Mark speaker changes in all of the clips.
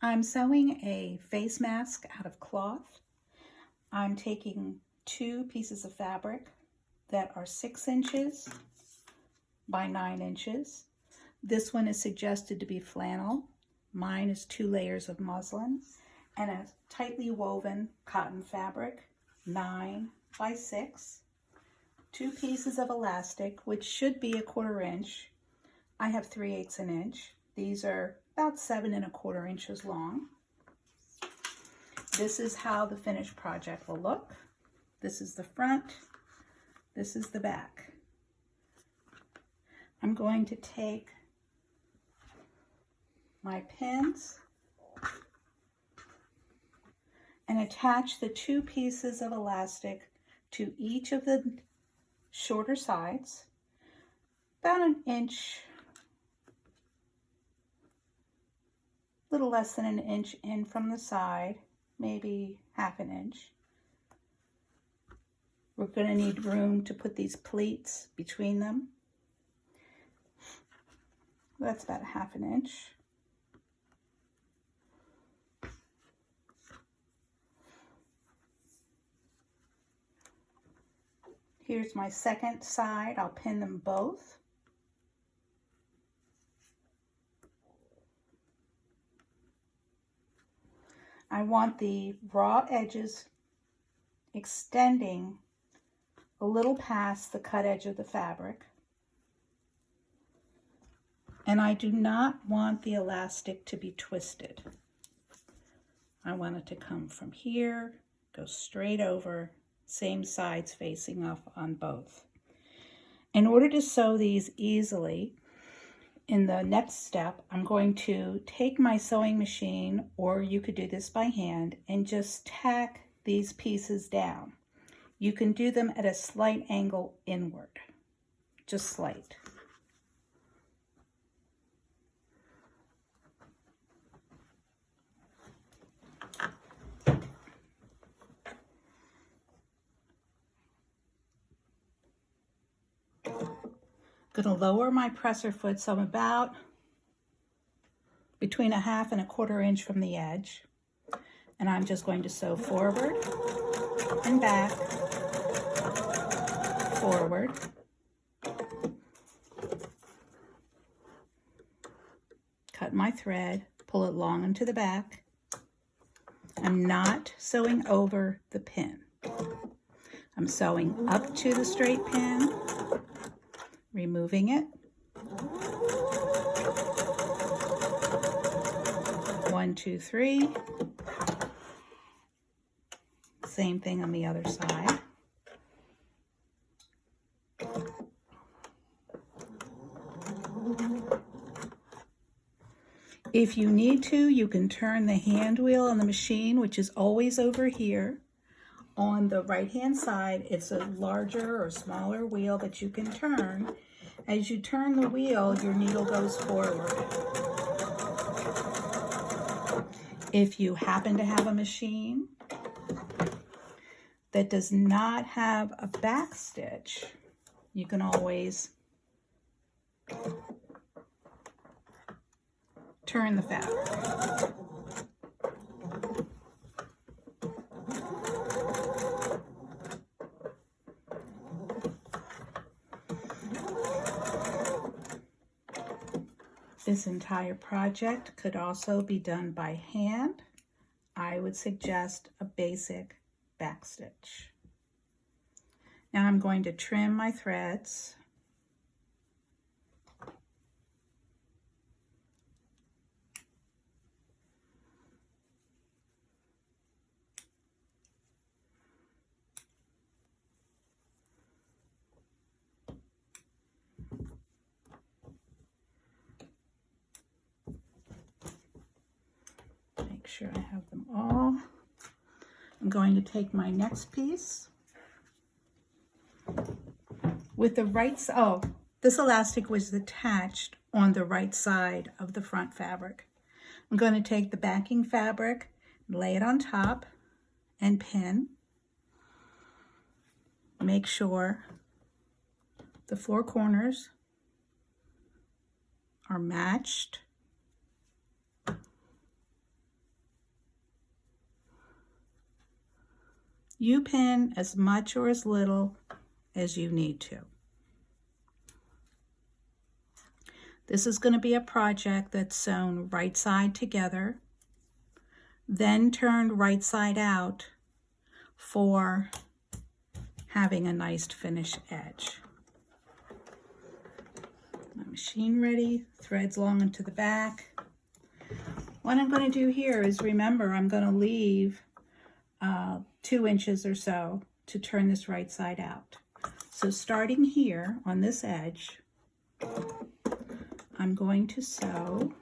Speaker 1: I'm sewing a face mask out of cloth. I'm taking 2 pieces of fabric that are 6 inches by 9 inches. This one is suggested to be flannel. Mine is 2 layers of muslin and a tightly woven cotton fabric, 9 by 6. 2 pieces of elastic, which should be 1/4 inch. I have 3/8 an inch. These are about 7 1/4 inches long. This is how the finished project will look. This is the front. This is the back. I'm going to take my pins and attach the 2 pieces of elastic to each of the shorter sides, about 1 inch, a little less than 1 inch in from the side, maybe 1/2 inch. We're going to need room to put these pleats between them. That's about 1/2 inch. Here's my second side. I'll pin them both. I want the raw edges extending a little past the cut edge of the fabric. And I do not want the elastic to be twisted. I want it to come from here, go straight over, same sides facing up on both. In order to sew these easily, in the next step, I'm going to take my sewing machine, or you could do this by hand, and just tack these pieces down. You can do them at a slight angle inward, just slight. Going to lower my presser foot so I'm about between 1/2 and 1/4 inch from the edge, and I'm just going to sew forward and back, forward, cut my thread, pull it long into the back. I'm not sewing over the pin. I'm sewing up to the straight pin, removing it. 1, 2, 3. Same thing on the other side. If you need to, you can turn the hand wheel on the machine, which is always over here. On the right-hand side, it's a larger or smaller wheel that you can turn. As you turn the wheel, your needle goes forward. If you happen to have a machine that does not have a back stitch, you can always turn the fabric. This entire project could also be done by hand. I would suggest a basic back stitch. Now I'm going to trim my threads. Make sure I have them all. I'm going to take my next piece with the right side. Oh, this elastic was attached on the right side of the front fabric. I'm going to take the backing fabric, lay it on top, and pin. Make sure the 4 corners are matched. You pin as much or as little as you need to. This is going to be a project that's sewn right side together, then turned right side out for having a nice finished edge. My machine ready, threads long into the back. What I'm going to do here is, remember, I'm going to leave 2 inches or so to turn this right side out. So starting here on this edge, I'm going to sew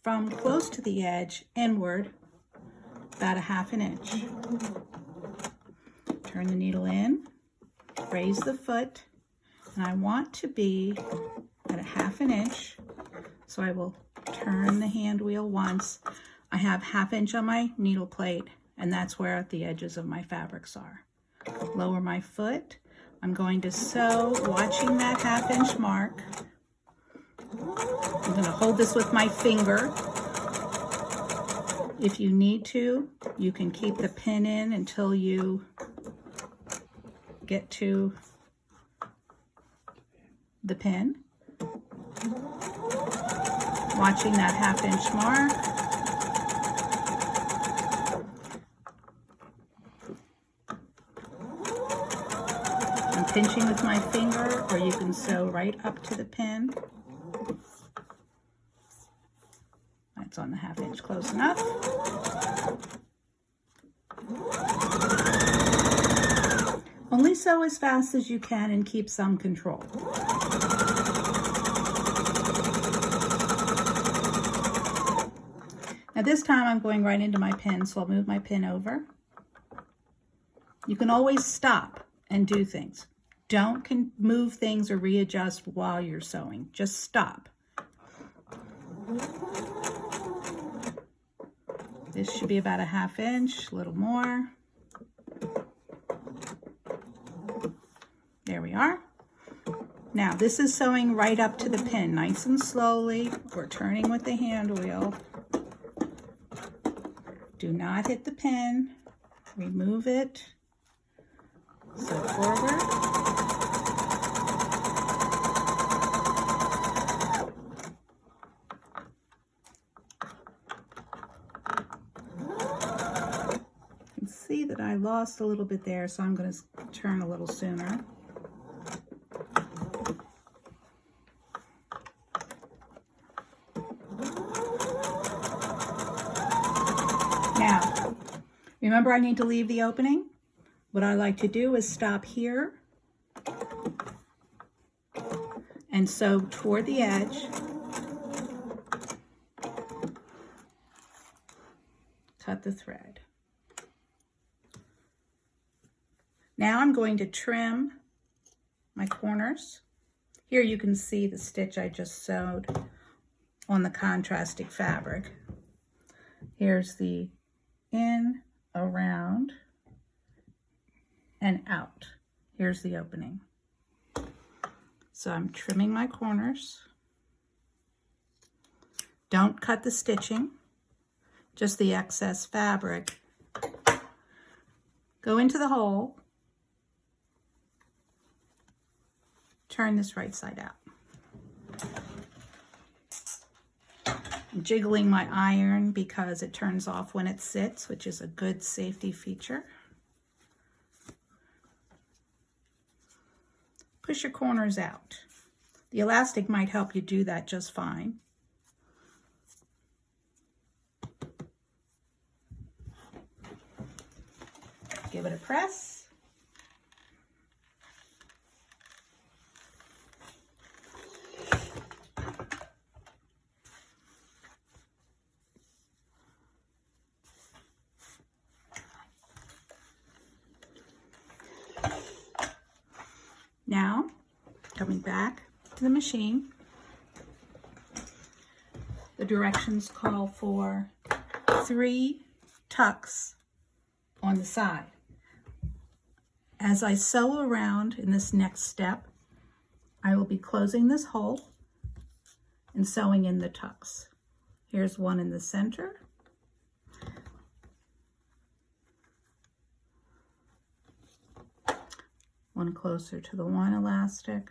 Speaker 1: from close to the edge inward about 1/2 inch. Turn the needle in, raise the foot, and I want to be at 1/2 inch, so I will turn the hand wheel once. I have 1/2 inch on my needle plate, and that's where the edges of my fabrics are. Lower my foot. I'm going to sew, watching that 1/2 inch mark. I'm going to hold this with my finger. If you need to, you can keep the pin in until you get to the pin. Watching that 1/2 inch mark. I'm pinching with my finger, or you can sew right up to the pin. That's on the 1/2 inch, close enough. Only sew as fast as you can and keep some control. Now this time I'm going right into my pin, so I'll move my pin over. You can always stop and do things. Don't move things or readjust while you're sewing. Just stop. This should be about 1/2 inch, a little more. There we are. Now this is sewing right up to the pin, nice and slowly. We're turning with the hand wheel. Do not hit the pin. Remove it. Sew forward. You can see that I lost a little bit there, so I'm going to turn a little sooner. Now, remember, I need to leave the opening. What I like to do is stop here and sew toward the edge. Cut the thread. Now I'm going to trim my corners. Here you can see the stitch I just sewed on the contrasting fabric. Here's the in, around, and out. Here's the opening. So I'm trimming my corners. Don't cut the stitching, just the excess fabric. Go into the hole. Turn this right side out. I'm jiggling my iron because it turns off when it sits, which is a good safety feature. Push your corners out. The elastic might help you do that just fine. Give it a press. Now, coming back to the machine, the directions call for 3 tucks on the side. As I sew around in this next step, I will be closing this hole and sewing in the tucks. Here's one in the center, one closer to the one elastic,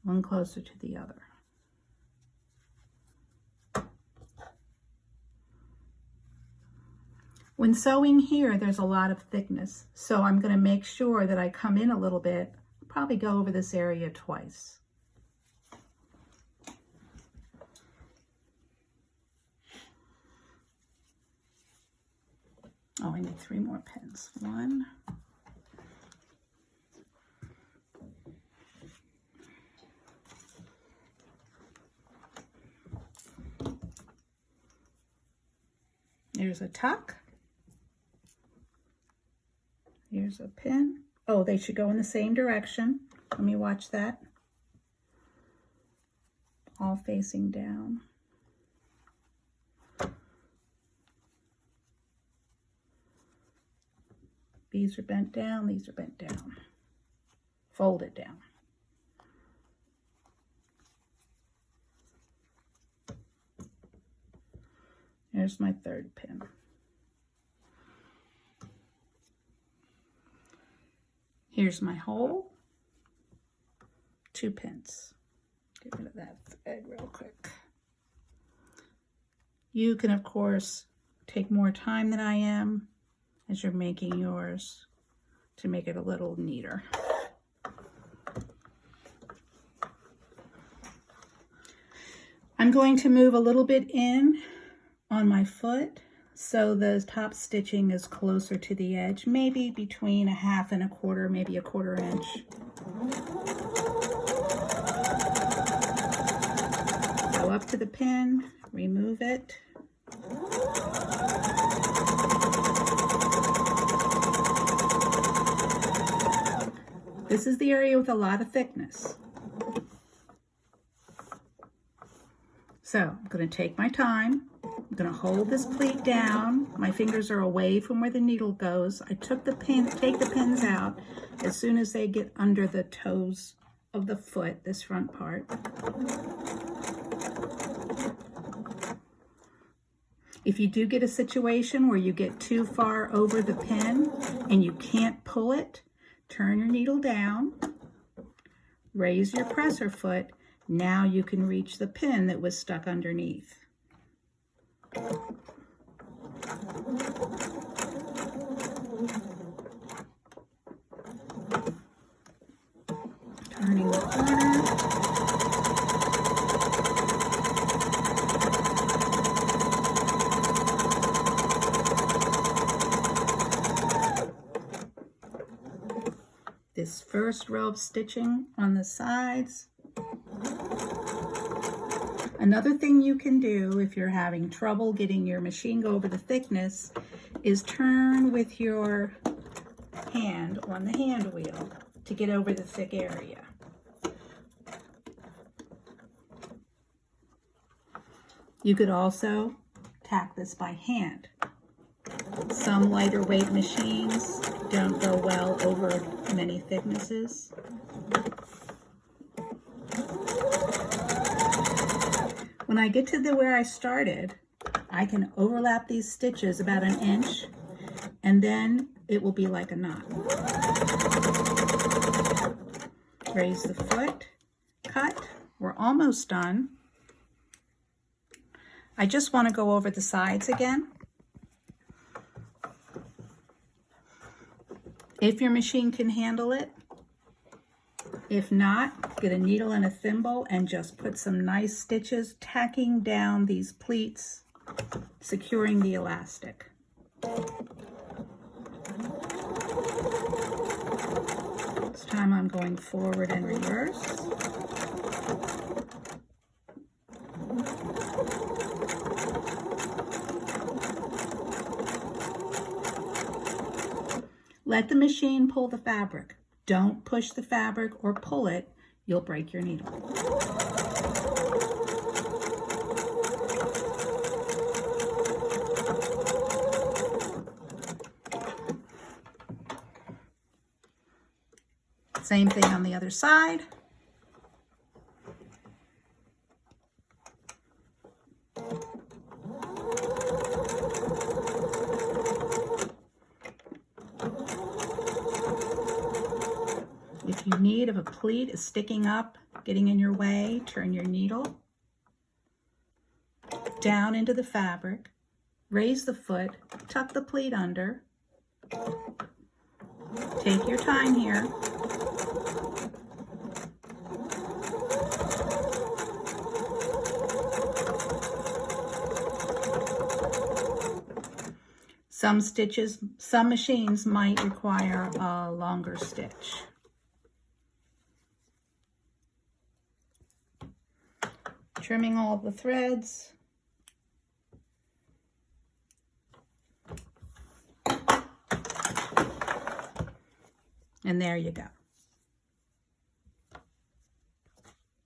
Speaker 1: one closer to the other. When sewing here, there's a lot of thickness, so I'm going to make sure that I come in a little bit, probably go over this area twice. Oh, I need 3 more pins. 1, there's a tuck. Here's a pin. Oh, they should go in the same direction. Let me watch that. All facing down. These are bent down, these are bent down. Fold it down. There's my 3rd pin. Here's my hole. 2 pins. Get rid of that thread real quick. You can, of course, take more time than I am as you're making yours to make it a little neater. I'm going to move a little bit in on my foot so the top stitching is closer to the edge, maybe between 1/2 and 1/4, maybe 1/4 inch. Go up to the pin, remove it. This is the area with a lot of thickness. So I'm going to take my time. I'm going to hold this pleat down. My fingers are away from where the needle goes. I take the pins out as soon as they get under the toes of the foot, this front part. If you do get a situation where you get too far over the pin and you can't pull it, turn your needle down, raise your presser foot. Now you can reach the pin that was stuck underneath. Turning the corner. This first row of stitching on the sides. Another thing you can do if you're having trouble getting your machine go over the thickness is turn with your hand on the hand wheel to get over the thick area. You could also tack this by hand. Some lighter weight machines don't go well over many thicknesses. When I get to where I started, I can overlap these stitches about 1 inch, and then it will be like a knot. Raise the foot, cut. We're almost done. I just want to go over the sides again. If your machine can handle it. If not, get a needle and a thimble and just put some nice stitches, tacking down these pleats, securing the elastic. This time I'm going forward and reverse. Let the machine pull the fabric. Don't push the fabric or pull it. You'll break your needle. Same thing on the other side. If you need, if a pleat is sticking up, getting in your way, turn your needle down into the fabric, raise the foot, tuck the pleat under. Take your time here. Some machines might require a longer stitch. Trimming all the threads. And there you go.